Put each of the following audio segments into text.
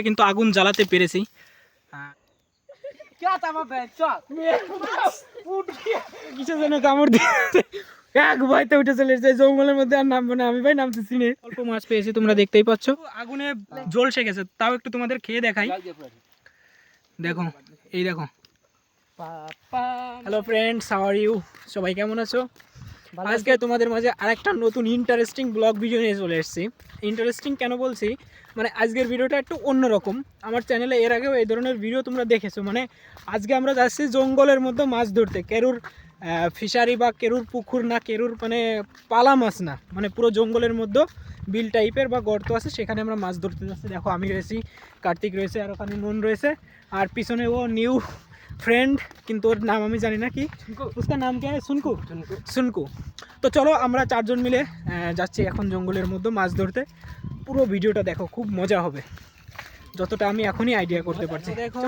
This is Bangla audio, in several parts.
কিন্তু আগুন জ্বালাতে পেরেছি। কিসের জন্য কামড় দিয়ে এক ভয়তে উঠে চলে এসেছে জঙ্গলের মধ্যে, আর নামবো না আমি ভাই, নামতেছি না। অল্প মাছ পেয়েছি, তোমরা দেখতেই পাচ্ছ আগুনে জ্বলসে গেছে। তাও একটু তোমাদের খেয়ে দেখাই। দেখো, এই দেখো। Hello friends, how are you? সবাই কেমন আছো? আজকে তোমাদের মাঝে আরেকটা নতুন ইন্টারেস্টিং ব্লগ ভিডিও নিয়ে চলে এসেছি। ইন্টারেস্টিং কেন বলছি, মানে আজকের ভিডিওটা একটু অন্যরকম। আমার চ্যানেলে এর আগেও এই ধরনের ভিডিও তোমরা দেখেছো। মানে আজকে আমরা যাচ্ছি জঙ্গলের মধ্যে মাছ ধরতে। কেরুর ফিশারি বা কেরুর পুকুর না, কেরুর মানে পালা মাছ না, মানে পুরো জঙ্গলের মধ্যে বিল টাইপের বা গর্ত আছে, সেখানে আমরা মাছ ধরতে যাচ্ছি। দেখো, আমি রয়েছি, কার্তিক রয়েছে, আর ওখানে নুন রয়েছে, আর পিছনে ও নিউ ফ্রেন্ড, কিন্তু ওর নাম আমি জানি না। কি उसका নাম কে? সুনকু। সুনকু। তো চলো আমরা চারজন মিলে যাচ্ছি এখন জঙ্গলের মধ্যে মাছ ধরতে। পুরো ভিডিওটা দেখো, খুব মজা হবে যতটা আমি এখনই আইডিয়া করতে পারছি। দেখো,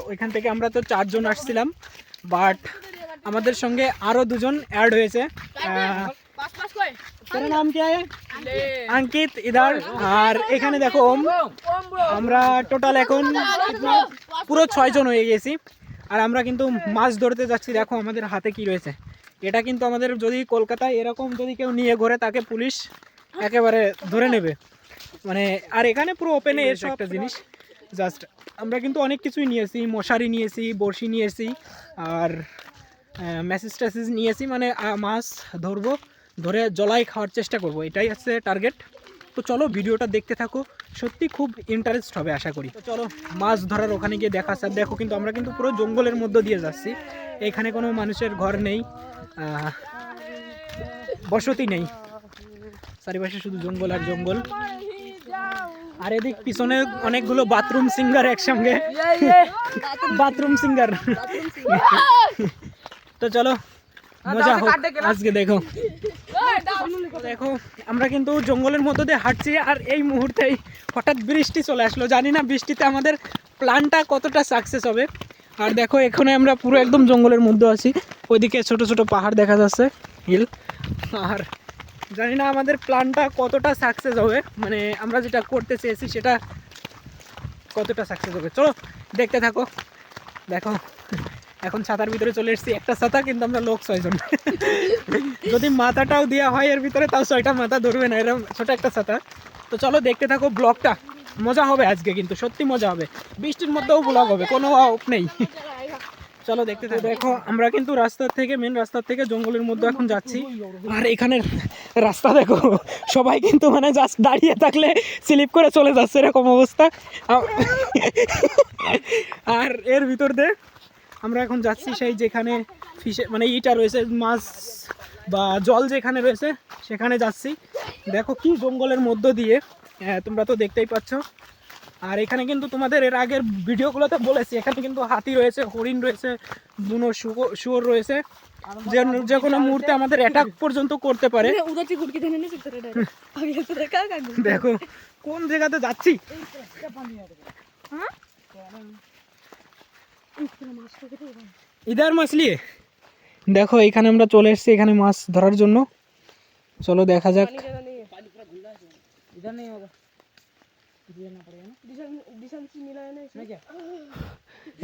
ওইখান থেকে আমরা তো চারজন আসছিলাম, বাট আমাদের সঙ্গে আরও দুজন অ্যাড হয়েছে। তোর নাম কি? অঙ্কিত ইদার। আর এখানে দেখো ওম। আমরা টোটাল এখন পুরো 6 জন হয়ে গেছি। আর আমরা কিন্তু মাছ ধরতে যাচ্ছি। দেখো আমাদের হাতে কি রয়েছে। এটা কিন্তু আমাদের, যদি কলকাতায় এরকম যদি কেউ নিয়ে ঘোরে, তাকে পুলিশ একেবারে ধরে নেবে। মানে আর এখানে পুরো ওপেনে এসে একটা জিনিস জাস্ট, আমরা কিন্তু অনেক কিছুই নিয়েছি। মশারি নিয়েছি, বড়শি নিয়েছি, আর মেসেজ টেসেজ নিয়েছি। মানে মাছ ধরবো, ধরে জলাই খাওয়ার চেষ্টা করব, এটাই হচ্ছে টার্গেট। তো চলো ভিডিওটা দেখতে থাকো, সত্যি খুব ইন্টারেস্ট হবে আশা করি। তো চলো মাছ ধরার ওখানে গিয়ে দেখা স্যার। দেখো কিন্তু আমরা কিন্তু পুরো জঙ্গলের মধ্য দিয়ে যাচ্ছি। এখানে কোনো মানুষের ঘর নেই, বসতি নেই, চারিপাশে শুধু জঙ্গল আর জঙ্গল। আর এদিক পিছনে অনেকগুলো বাথরুম সিঙ্গার একসঙ্গে, বাথরুম সিঙ্গার। তো চলো মজা হোক আজকে। দেখো দেখো আমরা কিন্তু জঙ্গলের মধ্যে দিয়ে হাঁটছি, আর এই মুহূর্তেই হঠাৎ বৃষ্টি চলে আসলো। জানি না বৃষ্টিতে আমাদের প্ল্যানটা কতটা সাকসেস হবে। আর দেখো এখানে আমরা পুরো একদম জঙ্গলের মধ্যে আছি। ওইদিকে ছোট ছোট পাহাড় দেখা যাচ্ছে, হিল। আর জানি না আমাদের প্ল্যানটা কতটা সাকসেস হবে, মানে আমরা যেটা করতে চেয়েছি সেটা কতটা সাকসেস হবে। চলো দেখতে থাকো। দেখো এখন ছাতার ভিতরে চলে এসেছি, একটা ছাতা, কিন্তু আমরা লোক 6 জন। যদি মাথাটাও দেওয়া হয় এর ভিতরে, তাও 6টা মাথা ধরবে না, এরকম ছোট একটা ছাতা। তো চলো দেখতে থাকো ব্লগটা, মজা হবে আজকে, কিন্তু সত্যি মজা হবে। বৃষ্টির মধ্যেও ব্লগ হবে, কোনো অফ নেই। চলো দেখতে থাকো। দেখো আমরা কিন্তু রাস্তার থেকে, মেন রাস্তার থেকে জঙ্গলের মধ্যে এখন যাচ্ছি। আর এখানের রাস্তা দেখো, সবাই কিন্তু মানে জাস্ট দাঁড়িয়ে থাকলে স্লিপ করে চলে যাচ্ছে, এরকম অবস্থা। আর এর ভিতর দিয়ে আমরা এখন যাচ্ছি সেই যেখানে ফিশে মানে ইটা রয়েছে, মাছ বা জল যেখানে রয়েছে সেখানে যাচ্ছি। দেখো কি জঙ্গলের মধ্য দিয়ে, তোমরা তো দেখতেই পাচ্ছ। আর এখানে কিন্তু তোমাদের এর আগের ভিডিওগুলোতে বলেছি, এখানে কিন্তু হাতি রয়েছে, হরিণ রয়েছে, বুনো শুয়োর রয়েছে, যে কোনো মুহূর্তে আমাদের অ্যাটাক পর্যন্ত করতে পারে। দেখো কোন জায়গাতে যাচ্ছি। ইধার মাছ নিয়ে দেখো, এখানে আমরা চলে এসেছি এখানে মাছ ধরার জন্য। চলো দেখা যাক।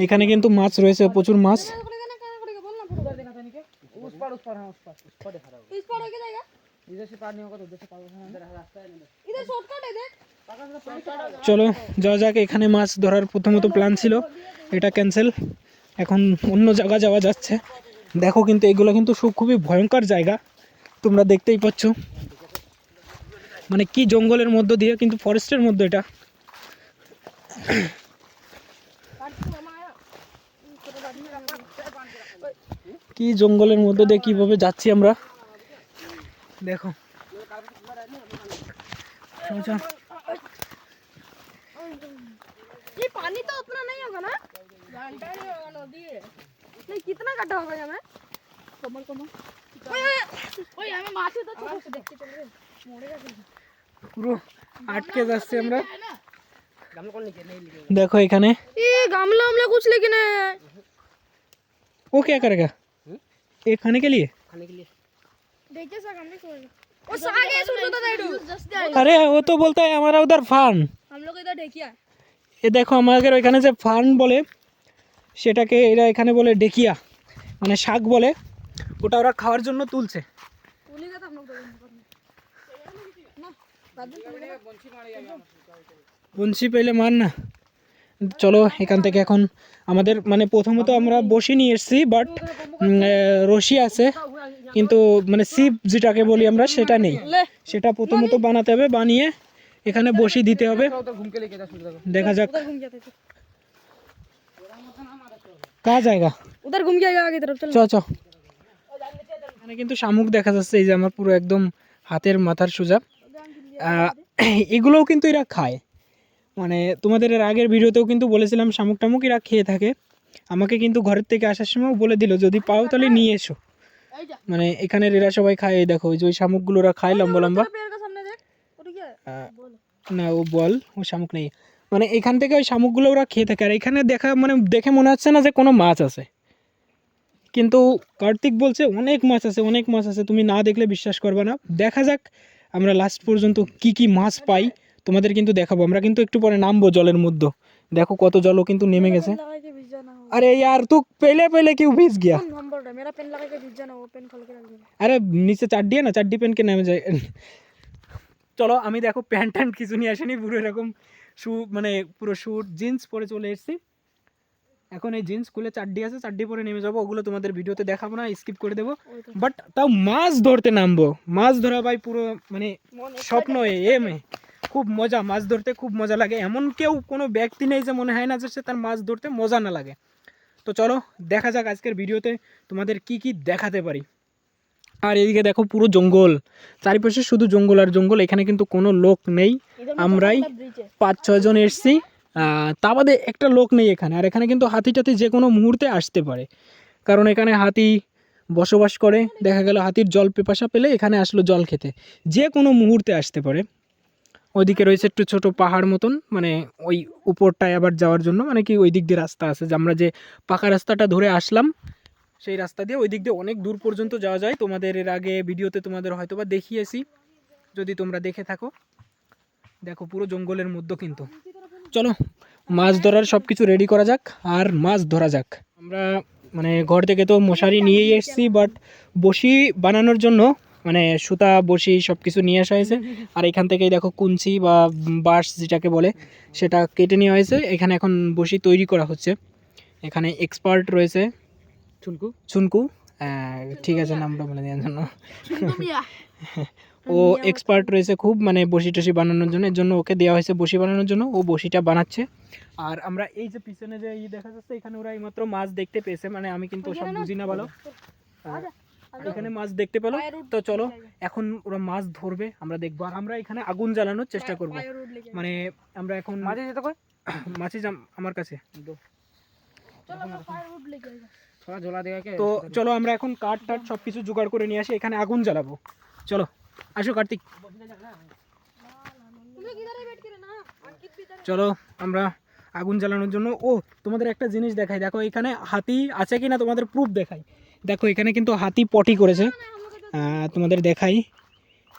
এখানে কিন্তু মাছ রয়েছে, প্রচুর মাছ। চলো যাওয়া যাক। এখানে মাছ ধরার প্রথমত প্ল্যান ছিল, এটা ক্যান্সেল, এখন অন্য জায়গা যাওয়া যাচ্ছে। দেখো কিন্তু এগুলো কিন্তু খুবই ভয়ঙ্কর জায়গা, তোমরা দেখতেই পাচ্ছ। মানে কি জঙ্গলের মধ্য দিয়ে, কিন্তু ফরেস্টের মধ্যে এটা। কি জঙ্গলের মধ্যে দিয়ে কিভাবে যাচ্ছি আমরা, দেখো। ये पानी तो उतना नहीं होगा ना, घंटा नहीं होगा नदी है। नहीं कितना गड्ढा होगा हमें? कमर कमर। ओए हमें माथे तो देख के चल रहे मोड़ेगा कैसे? পুরো আটকে যাচ্ছে আমরা। देखो এখানে ये गमला हमला कुछ लेकिन है। वो क्या करेगा? ये खाने के लिए? देखिए सर हमने सोएगा। वो सागे सुन तो दाइडू। अरे वो तो बोलता है हमारा उधर फान। हम लोग इधर ढेकिया। এ দেখো আমাদের ওইখানে যে ফার্ন বলে সেটাকে এরা এখানে বলে ডেকিয়া, মানে শাক বলে, ওটা ওরা খাওয়ার জন্য তুলছে। বঞ্চি পেলে মার না। চলো এখান থেকে এখন আমাদের মানে প্রথমত আমরা বসি নিয়ে এসেছি, বাট রশি আছে কিন্তু মানে সিপ যেটাকে বলি আমরা সেটা নেই, সেটা প্রথমত বানাতে হবে, বানিয়ে এখানে বসি দিতে হবে। দেখা যাক কার জায়গা उधर घूम के आएगा आगे तरफ चल। চ চ। এখানে কিন্তু শামুক দেখা যাচ্ছে, এই যে আমার পুরো একদম হাতের মাথার সোজা। এগুলোও কিন্তু এরা খায়, মানে তোমাদের এর আগের ভিডিওতেও কিন্তু বলেছিলাম শামুক টামুক এরা খেয়ে থাকে। আমাকে কিন্তু ঘরের থেকে আসার সময় বলে দিল যদি পাও তাহলে নিয়ে এসো, মানে এখানের এরা সবাই খায়। এই দেখো ওই যে ওই শামুকগুলো ওরা খায় লম্বা লম্বা। না ও বল, ও শামুক নেই, মানে এখান থেকে ওই শামুকগুলো ওরা খেয়ে থাকে। আর এখানে দেখা মানে দেখে মনে হচ্ছে না যে কোনো মাছ আছে, কিন্তু কার্তিক বলছে অনেক মাছ আছে, অনেক মাছ আছে, তুমি না দেখলে বিশ্বাস করবে না। দেখা যাক আমরা লাস্ট পর্যন্ত কি কি মাছ পাই তোমাদের কিন্তু দেখাবো। আমরা কিন্তু একটু পরে নামবো জলের মধ্যে, দেখো কত জলও কিন্তু নেমে গেছে। अरे यार तू पहले पहले क्यों भीग गया? मेरा पेन लगा के भीग जाना, वो पेन खोल के रख देना। अरे नीचे চাড্ডি না, চাড্ডি পেন কে নেমে যায়। চলো আমি দেখো প্যান্ট ট্যান্ট কিছু নিয়ে আসিনি, পুরো এরকম শু মানে পুরো শুট জিন্স পরে চলে এসেছি। এখন এই জিন্স খুলে চাড্ডি আছে, চাড্ডি পরে নেমে যাবো, ওগুলো তোমাদের ভিডিওতে দেখাবো না, স্কিপ করে দেবো। বাট তাও মাছ ধরতে নামবো, মাছ ধরা ভাই পুরো মানে স্বপ্ন, এমে খুব মজা, মাছ ধরতে খুব মজা লাগে। এমন কেউ কোনো ব্যক্তি নেই যে মনে হয় না যে সে তার মাছ ধরতে মজা না লাগে। তো চলো দেখা যাক আজকের ভিডিওতে তোমাদের কি কি দেখাতে পারি। আর এদিকে দেখো পুরো জঙ্গল, চারিপাশে শুধু জঙ্গল আর জঙ্গল, এখানে কিন্তু কোনো লোক নেই, আমরাই 5-6 জন এসছি, তা বাদে একটা লোক নেই এখানে। আর এখানে কিন্তু হাতি টাতি যে কোনো মুহূর্তে আসতে পারে, কারণ এখানে হাতি বসবাস করে। দেখা গেল হাতির জল পিপাসা পেলে এখানে আসলো জল খেতে, যে কোনো মুহূর্তে আসতে পারে। ওইদিকে রয়েছে একটু ছোট পাহাড় মতন, মানে ওই উপরটায় আবার যাওয়ার জন্য, মানে কি ওই দিক দিয়ে রাস্তা আছে, যে আমরা যে পাকা রাস্তাটা ধরে আসলাম সেই রাস্তা দিয়ে ওই দিক দিয়ে অনেক দূর পর্যন্ত যাওয়া যায়। তোমাদের এর আগে ভিডিওতে তোমাদের হয়তো বা দেখিয়েছি, যদি তোমরা দেখে থাকো। দেখো পুরো জঙ্গলের মধ্যে কিন্তু। চলো মাছ ধরার সব কিছু রেডি করা যাক আর মাছ ধরা যাক। আমরা মানে ঘর থেকে তো মশারি নিয়েই এসেছি, বাট বসি বানানোর জন্য মানে সুতা বসি সব কিছু নিয়ে আসা হয়েছে। আর এখান থেকেই দেখো কুঞ্চি বা বাঁশ যেটাকে বলে সেটা কেটে নেওয়া হয়েছে, এখানে এখন বসি তৈরি করা হচ্ছে। এখানে এক্সপার্ট রয়েছে চুনকু, চুনকু ঠিক আছে নামটা বলে দেওয়ার জন্য। ও এক্সপার্ট রয়েছে খুব, মানে বসি টসি বানানোর জন্য, এর জন্য ওকে দেওয়া হয়েছে বসি বানানোর জন্য, ও বসিটা বানাচ্ছে। আর আমরা এই যে পিছনে যে দেখা যাচ্ছে এখানে ওরা এইমাত্র মাছ দেখতে পেয়েছে, মানে আমি কিন্তু সব বুঝি না ভালো, এখানে মাছ দেখতে পেলো। তো চলো এখন ওরা মাছ ধরবে, আমরা দেখবো। আর আমরা এখানে আগুন জ্বালানোর চেষ্টা করব, মানে আমরা এখন মাঝে যেতে কই মাছি আমার কাছে। তো চলো আমরা এখন কাঠ টাট সব কিছু জোগাড় করে নিয়ে আসি, এখানে আগুন জ্বালাবো। চলো আসো কার্তিক। চলো আমরা আগুন জ্বালানোর জন্য, ও তোমাদের একটা জিনিস দেখাই, দেখো এখানে হাতি আছে কিনা তোমাদের প্রুফ দেখাই। দেখো এখানে কিন্তু হাতি পটি করেছে, তোমাদের দেখাই।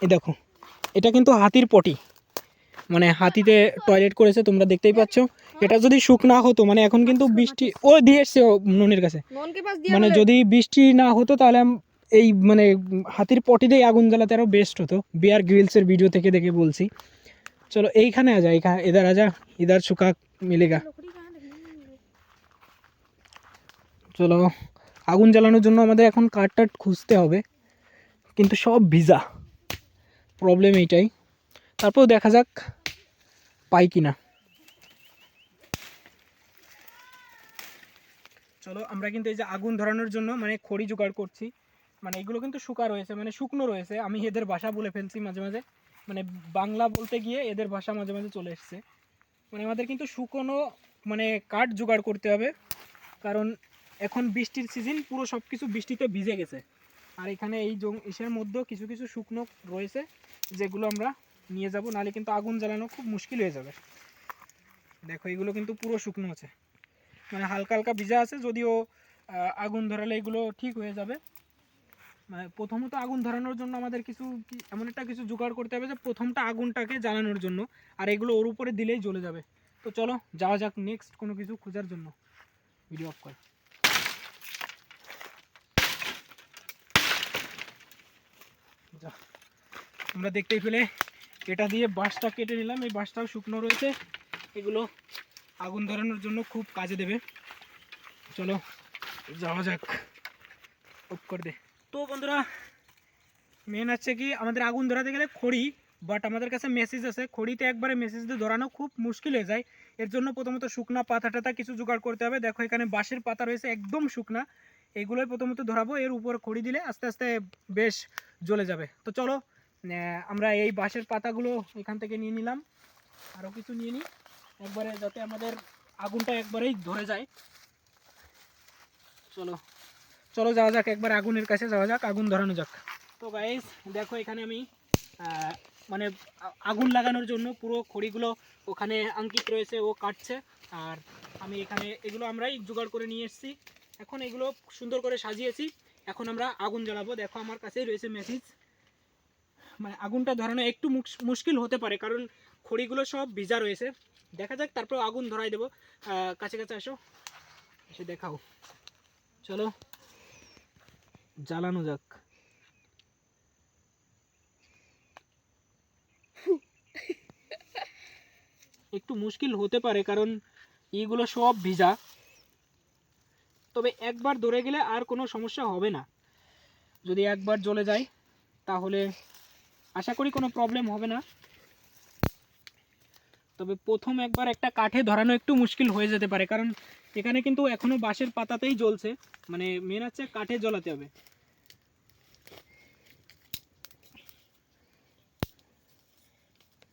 এই দেখো এটা কিন্তু হাতির পটি, মানে হাতিতে টয়লেট করেছে, তোমরা দেখতেই পাচ্ছ। এটা যদি শুকনা হতো, মানে এখন কিন্তু বৃষ্টি ও দিয়ে এসছে ননির কাছে, মানে যদি বৃষ্টি না হতো তাহলে এই মানে হাতির পটিতেই আগুন জ্বালাতে আরও বেস্ট হতো। বিয়ার গ্রিলসের ভিডিও থেকে দেখে বলছি। চলো এইখানে আজা, এইখানে ইধার আজা, ইধার শুকা মিলেগা। চলো আগুন জ্বালানোর জন্য আমাদের এখন কাঠ টাট খুঁজতে হবে, কিন্তু সব ভিজা, প্রবলেম এইটাই। তারপর দেখা যাক পাই কিনা। চলো আমরা কিন্তু এই যে আগুন ধরানোর জন্য মানে খড়ি জোগাড় করছি, মানে এগুলো কিন্তু শুকা রয়েছে, মানে শুকনো রয়েছে। আমি এদের ভাষা বলে ফেলছি মাঝে মাঝে, মানে বাংলা বলতে গিয়ে এদের ভাষা মাঝে মাঝে চলে এসছে। মানে আমাদের কিন্তু শুকনো মানে কাঠ জোগাড় করতে হবে, কারণ এখন বৃষ্টির সিজন, পুরো সব কিছু বৃষ্টিতে ভিজে গেছে। আর এখানে এই ইসের মধ্যেও কিছু কিছু শুকনো রয়েছে যেগুলো আমরা নিয়ে যাব, নাহলে কিন্তু আগুন জ্বালানো খুব মুশকিল হয়ে যাবে। দেখো এগুলো কিন্তু পুরো শুকনো আছে, মানে হালকা হালকা ভিজা আছে, যদিও আগুন ধরালে এগুলো ঠিক হয়ে যাবে। মানে প্রথমত আগুন ধরানোর জন্য আমাদের কিছু এমন একটা কিছু জোগাড় করতে হবে যে প্রথমটা আগুনটাকে জ্বালানোর জন্য, আর এগুলো ওর উপরে দিলেই জ্বলে যাবে। তো চলো যাওয়া যাক নেক্সট কোনো কিছু খোঁজার জন্য। ভিডিও অফ কর। যা, তোমরা দেখতেই পেলে এটা দিয়ে বাঁশটা কেটে নিলাম, এই বাঁশটাও শুকনো রয়েছে, এগুলো আগুন ধরানোর জন্য খুব কাজে দেবে। চলো যাওয়া যাক, অফ কর দে। তো বন্ধুরা মেন আছে কি আমাদের আগুন ধরাতে গেলে খড়ি, বাট আমাদের কাছে মেসেজ আছে, খড়িতে একবারে মেসেজ দিয়ে ধরানো খুব মুশকিল হয়ে যায়। এর জন্য প্রথমত শুকনা পাতা টাতা কিছু জোগাড় করতে হবে। দেখো এখানে বাঁশের পাতা রয়েছে একদম শুকনা, এগুলোই প্রথমত ধরাবো, এর উপর খড়ি দিলে আস্তে আস্তে বেশ জ্বলে যাবে। তো চলো আমরা এই বাঁশের পাতাগুলো এখান থেকে নিয়ে নিলাম, আরও কিছু নিয়ে নিই একবারে, যাতে আমাদের আগুনটা একবারেই ধরে যায়। চলো চলো যাওয়া যাক, একবার আগুনের কাছে যাওয়া যাক, আগুন ধরানো যাক। তো গাইস দেখো এখানে আমি মানে আগুন লাগানোর জন্য পুরো খড়িগুলো ওখানে আঙ্কিত রয়েছে, ও কাটছে, আর আমি এখানে এগুলো আমরাই জোগাড় করে নিয়ে এসেছি। এখন এগুলো সুন্দর করে সাজিয়েছি, এখন আমরা আগুন জ্বালাবো। দেখো আমার কাছেই রয়েছে মেসেজ, মানে আগুনটা ধরানো একটু মুশকিল হতে পারে কারণ খড়িগুলো সব ভিজা রয়েছে। দেখা যাক, তারপর আগুন ধরাই দেবো। কাছে কাছে আসো, এসে দেখাও। চলো জ্বালানো যাক। একটু মুশকিল হতে পারে কারণ এইগুলো সব ভিজা, তবে একবার ধরে গেলে আর কোনো সমস্যা হবে না। যদি একবার জ্বলে যায় তাহলে আশা করি কোনো প্রবলেম হবে না। তবে প্রথম একবার একটা কাঠে ধরানো একটু মুশকিল হয়ে যেতে পারে কারণ এখানে কিন্তু এখনো বাঁশের পাতাতেই জ্বলছে, মানে মেন হচ্ছে কাঠে জ্বলাতে হবে।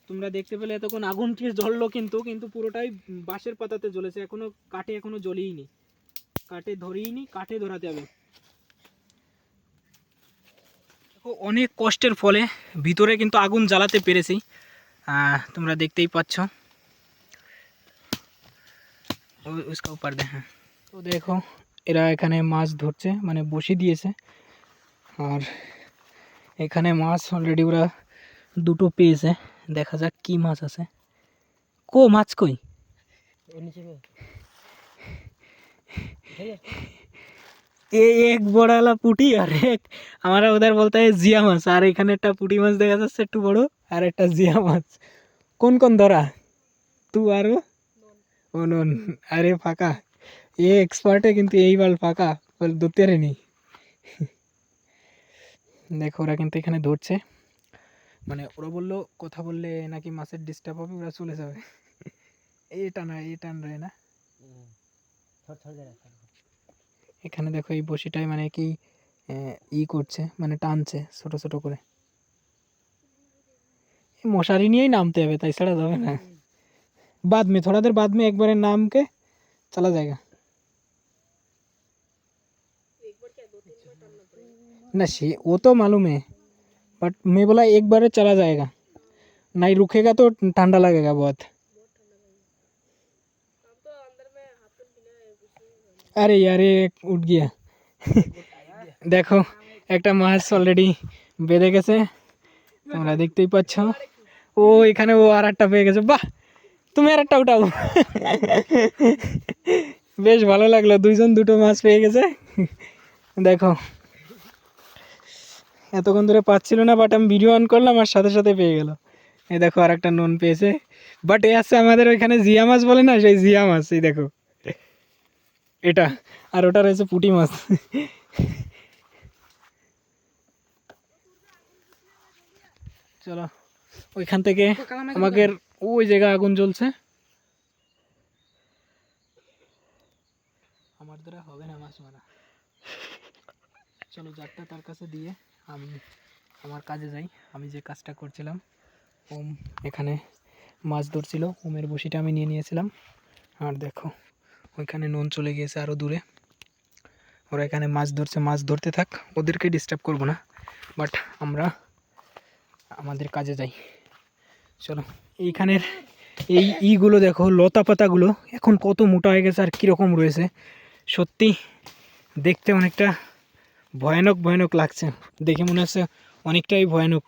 তোমরা দেখতে পেলে এতক্ষণ আগুন কি জ্বললো, কিন্তু কিন্তু পুরোটাই বাঁশের পাতাতে জ্বলেছে, এখনো কাঠে এখনো জ্বলেইনি, কাঠে ধরিনি, কাঠে ধরাতে হবে। অনেক কষ্টের ফলে ভিতরে কিন্তু আগুন জ্বালাতে পেরেছি, তোমরা দেখতেই পাচ্ছ। उसका ऊपर दे। হ্যাঁ, তো দেখো এরা এখানে মাছ ধরছে, মানে বসি দিয়েছে, আর এখানে মাছ অলরেডি ওরা দুটো পেয়েছে। দেখা যাক কি মাছ আছে। को माछ कोई ये एक बड़ा वाला पुटी और एक हमारा उधर बोलता है जिया माछ, और এখানে একটা পুঁটি মাছ দেখা যাচ্ছে একটু বড়, আর একটা জিয়া মাছ। কোন কোন ধরা तू আর ও নন? আরে ফাঁকা, এ এক্সপার্টে কিন্তু এই বাল ফাঁকা বল ধরতে পারেনি। দেখো ওরা কিন্তু এখানে ধরছে, মানে ওরা বললো কথা বললে নাকি মাছের ডিস্টার্ব হবে, ওরা চলে যাবে। এই টান রয়ে না। এখানে দেখো এই বসিটাই মানে কি ই করছে, মানে টানছে ছোট ছোট করে। মশারি নিয়েই নামতে হবে, তাই ছাড়া যাবে না। बाद में थोड़ा देर बाद में एक बार नाम के चला जाएगा ना, वो तो मालूम है, बट मैं बोला एक बार चला जाएगा, नहीं रुकेगा तो ठंडा लगेगा बहुत। अरे यार ये उठ गया। देखो একটা মাছ অলরেডি বেঁধে গেছে, তোমরা দেখতেই পাচ্ছ। ও এখানে ও আর একটা পেয়ে গেছে, বাহ তুমি আর একটা উঠাও। বেশ ভালো লাগলো, দুইজন দুটো মাছ পেয়ে গেছে। দেখো এতক্ষণ ধরে পাচ্ছিল না, বাট আমি ভিডিও অন করলাম আর সাথে সাথে পেয়ে গেল। এই দেখো আর একটা নুন পেয়েছে, বাট এ আছে আমাদের ওইখানে জিয়া মাছ বলে না, সেই জিয়া মাছ। এই দেখো এটা, আর ওটা রয়েছে পুঁটি মাছ। চলো ওইখান থেকে আমাদের ওই জায়গায় আগুন জ্বলছে, আমার দ্বারা হবে না মাছ মারা। চলো জারটা তার কাছে দিয়ে আমি আমার কাজে যাই। আমি যে কাজটা করছিলাম, ওম এখানে মাছ ধরছিল, ওমের বসিটা আমি নিয়ে নিয়েছিলাম। আর দেখো ওইখানে নুন চলে গিয়েছে আরও দূরে, ওরা এখানে মাছ ধরছে, মাছ ধরতে থাক, ওদেরকে ডিস্টার্ব করব না, বাট আমরা আমাদের কাজে যাই। চলো এইখানের এই ইগুলো দেখো, লতা পাতাগুলো এখন কত মোটা হয়ে গেছে আর কীরকম রয়েছে, সত্যি দেখতে অনেকটা ভয়ানক ভয়ানক লাগছে, দেখে মনে হচ্ছে অনেকটাই ভয়ানক,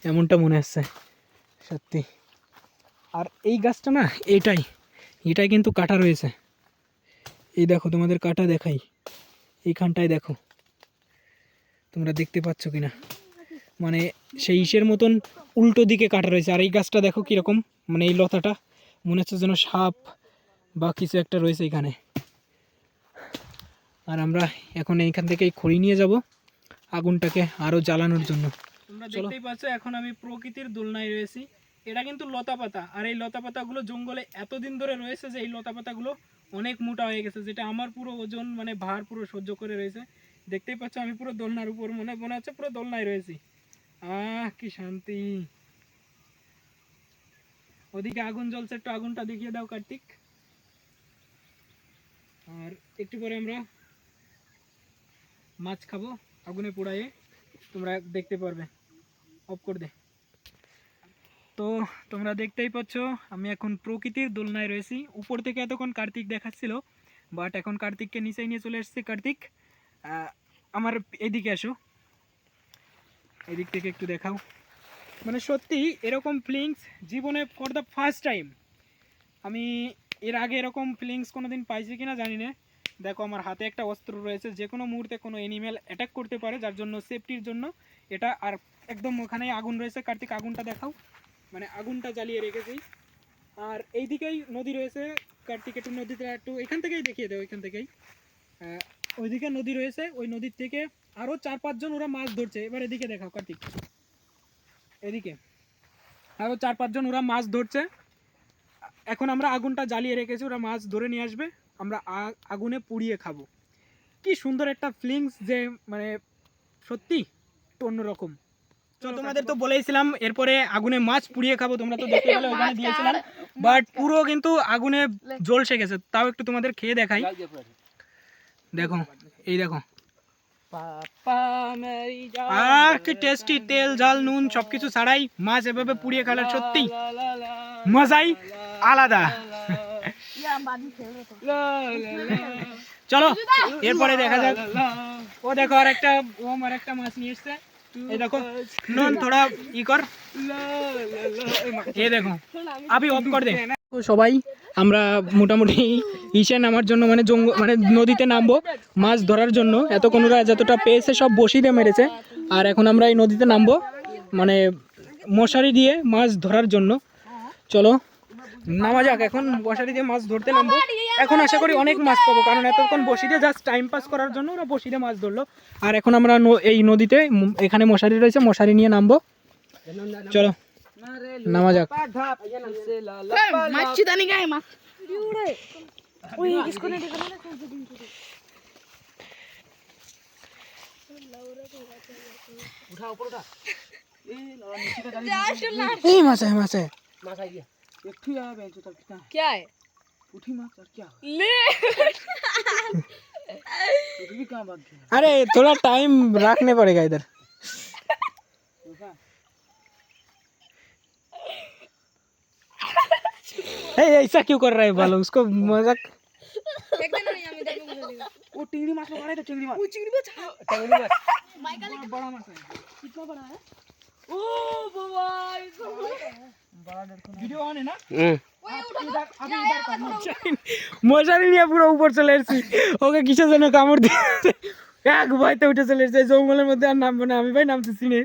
এমনটা মনে হচ্ছে সত্যি। আর এই গাছটা না, এইটাই এটাই কিন্তু কাটা রয়েছে, এই দেখো তোমাদের কাটা দেখাই, এইখানটায় দেখো তোমরা দেখতে পাচ্ছ কিনা, মানে সেই ইসের মতন উল্টো দিকে কাটা রয়েছে। আর এই গাছটা দেখো কীরকম, মানে এই লতাটা মনে হচ্ছে যেন সাপ বা কিছু একটা রয়েছে এখানে। আর আমরা এখন এইখান থেকে খড়ি নিয়ে যাব আগুনটাকে আরও জ্বালানোর জন্য। তোমরা দেখতেই পাচ্ছ এখন আমি প্রকৃতির দোলনায় রয়েছি। এটা কিন্তু লতা পাতা, আর এই লতা পাতাগুলো জঙ্গলে এতদিন ধরে রয়েছে যে এই লতা পাতাগুলো অনেক মোটা হয়ে গেছে, যেটা আমার পুরো ওজন মানে ভার পুরো সহ্য করে রয়েছে। দেখতেই পাচ্ছ আমি পুরো দোলনার উপর মনে হচ্ছে পুরো দোলনায় রয়েছি। কি শান্তি। ওদিকে আগুন জ্বলছে, একটু আগুনটা দেখিয়ে দাও কার্তিক। আর একটু পরে আমরা মাছ খাবো আগুনে পোড়াইয়ে, তোমরা দেখতে পারবে। অফ করে দে। তো তোমরা দেখতেই পাচ্ছ আমি এখন প্রকৃতির দোলনায় রয়েছি। উপর থেকে এতক্ষণ কার্তিক দেখাচ্ছিল, বাট এখন কার্তিককে নিচেই নিয়ে চলে এসেছে। কার্তিক আমার এদিকে আসো, এদিক থেকে একটু দেখাও। মানে সত্যি এরকম ফিলিংস জীবনে ফর দ্য ফার্স্ট টাইম। আমি এর আগে এরকম ফিলিংস কোনো দিন পাইছি কিনা জানি না। দেখো আমার হাতে একটা অস্ত্র রয়েছে, যে কোনো মুহূর্তে কোনো অ্যানিমেল অ্যাটাক করতে পারে, যার জন্য সেফটির জন্য এটা। আর একদম ওখানেই আগুন রয়েছে, কার্তিক আগুনটা দেখাও, মানে আগুনটা জ্বালিয়ে রেখেছি। আর এইদিকেই নদী রয়েছে, কার্তিক একটু নদীতে একটু এখান থেকেই দেখিয়ে দেয়, ওইখান থেকেই ওইদিকে নদী রয়েছে, ওই নদীর থেকে আরও 4-5 জন ওরা মাছ ধরছে। এবার এদিকে দেখাও কার্তিক, এদিকে আরও 4-5 জন ওরা মাছ ধরছে। এখন আমরা আগুনটা জ্বালিয়ে রেখেছি, ওরা মাছ ধরে নিয়ে আসবে, আমরা আগুনে পুড়িয়ে খাবো। কি সুন্দর একটা ফিলিংস, যে মানে সত্যি অন্যরকম। তো তোমাদের তো বলেইছিলাম এরপরে আগুনে মাছ পুড়িয়ে খাবো, তোমরা তো দেখতে পেলে ওখানে দিয়েছিলাম, বাট পুরো কিন্তু আগুনে জ্বলসে গেছে। তাও একটু তোমাদের খেয়ে দেখাই, দেখো এই দেখো কি টেস্টি, তেল ঝাল নুন সবকিছু ছাড়াই মাছ এভাবে পুড়িয়ে খেলে সত্যি মজাই আলাদা। চলো এরপরে দেখা যাক। ও দেখো আর একটা মাছ নিয়ে এসছে, এই দেখো নুন থোড়া ই কর, এই দেখো আবি অফ কর দে। সবাই আমরা মোটামুটি ইসে নামার জন্য মানে মানে নদীতে নামবো মাছ ধরার জন্য। এতক্ষণ ওরা যতটা পেয়েছে সব বসি দিয়ে মেরেছে, আর এখন আমরা এই নদীতে নামবো মানে মশারি দিয়ে মাছ ধরার জন্য। চলো নামা যাক, এখন মশারি দিয়ে মাছ ধরতে নামবো। এখন আশা করি অনেক মাছ পাবো, কারণ এতক্ষণ বসি দিয়ে জাস্ট টাইম পাস করার জন্য ওরা বসি দিয়ে মাছ ধরলো। আর এখন আমরা এই নদীতে এখানে মশারি রয়েছে, মশারি নিয়ে নামবো। চলো নামা যাক। এই মাছ है, माछ है। क्या है? उठी माछ और क्या ले उठी भी कहाँ भाग गया? अरे थोड़ा टाइम रखने पड़ेगा इधर। ऐसा क्यों कर रहा है बालू, उसको मजाक। वो चिंगड़ी माछ पकड़ा है, तो चिंगड़ी माछ, वो चिंगड़ी माछ बड़ा माछ है। कितना बड़ा है? ओ बाबा वीडियो ऑन है ना? মশারি নিয়ে পুরো উপর চলে এসেছি, ওকে কিসের জন্য কামড় দিয়ে এক ভয়তে উঠে চলে এসেছে। জঙ্গলের মধ্যে আর নামবো না আমি, ভাই নামতেছি না।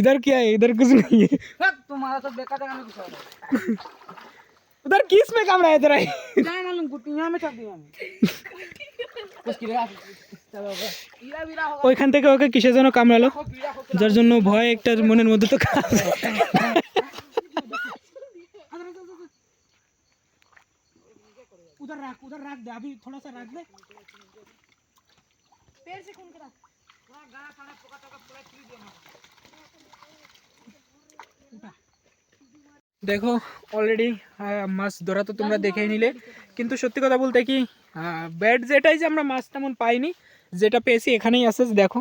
इधर क्या है, इधर कुछ नहीं है। तुम्हारा तो बेकार जगह में कुछ है। उधर किस में कामड़ा है तेरा? जाए मालूम कुत्ती यहाँ में चल दिया हमें। उसकी रे चलो हीरा वीरा होगा। ওইখান থেকে ওকে কিসের জন্য কামড়ালো, যার জন্য ভয় একটা মনের মধ্যে তো কাজ। उधर रख दे, अभी थोड़ा सा रख दे। पेड़ से कौन करा? দেখো অলরেডি মাছ ধরা তো তোমরা দেখেই নিলে, কিন্তু সত্যি কথা বলতে কি ব্যাড যেটাই যে আমরা মাছ তেমন পাইনি, যেটা পেয়েছি এখানেই আছে। দেখো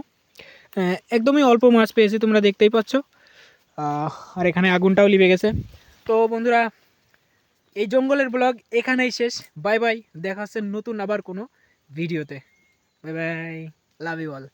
একদমই অল্প মাছ পেয়েছি, তোমরা দেখতেই পাচ্ছ। আর এখানে আগুনটাও লিবে গেছে। তো বন্ধুরা এই জঙ্গলের ব্লগ এখানেই শেষ। বাই বাই, দেখা হচ্ছে নতুন আবার কোনো ভিডিওতে। Bye bye, love you all.